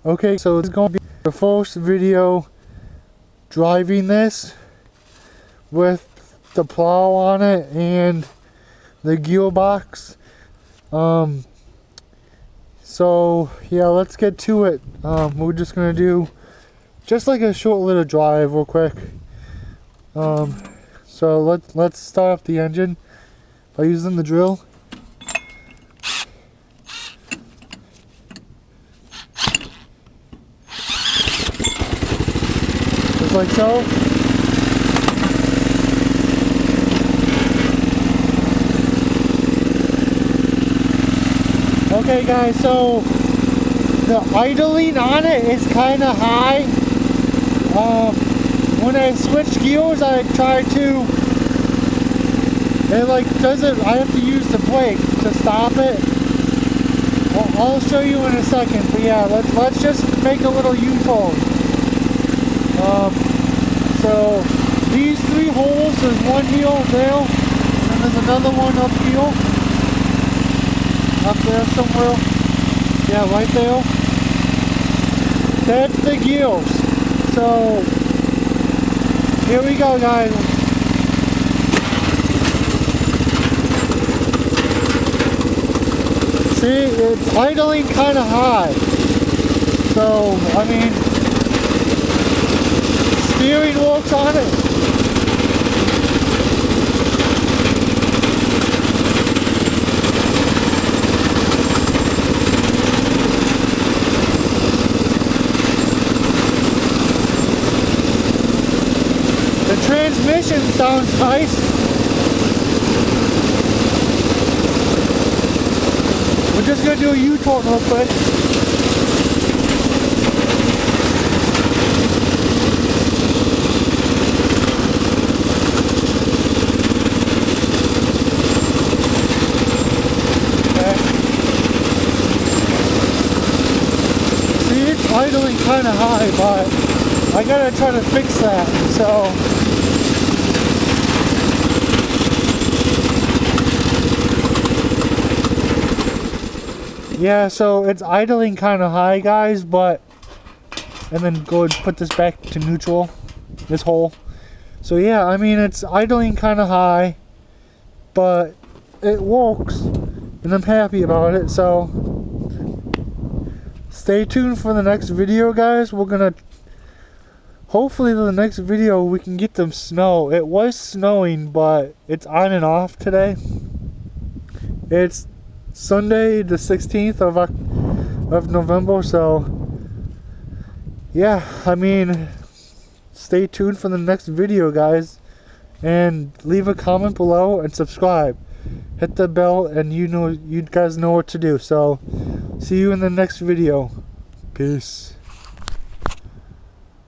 Okay, so it's going to be the first video driving this with the plow on it and the gearbox. So yeah, let's get to it. We're just gonna do just like a short little drive real quick. So let's start up the engine by using the drill. Just like so. Okay guys, so the idling on it is kind of high. When I switch gears, I try to, it like doesn't, I have to use the brake to stop it. I'll show you in a second, but yeah, let's just make a little U-turn. So these 3 holes, there's one here, there, and there's another one up here. Up there somewhere. Yeah, right there. That's the gears. So here we go, guys. See, it's idling kind of high. So, I mean, steering works on it. The transmission sounds nice. We're just going to do a U-turn real quick. Okay. See, it's idling kind of high, but I gotta try to fix that, so. Yeah, so it's idling kind of high, guys, but, and then go and put this back to neutral, this hole. So yeah, I mean, it's idling kind of high, but it works, and I'm happy about it, so. Stay tuned for the next video, guys. We're gonna, hopefully the next video we can get some snow. It was snowing, but it's on and off today. It's Sunday the 16th of November, so yeah, I mean, stay tuned for the next video, guys, and leave a comment below and subscribe. Hit the bell, and you guys know what to do. So see you in the next video. Peace.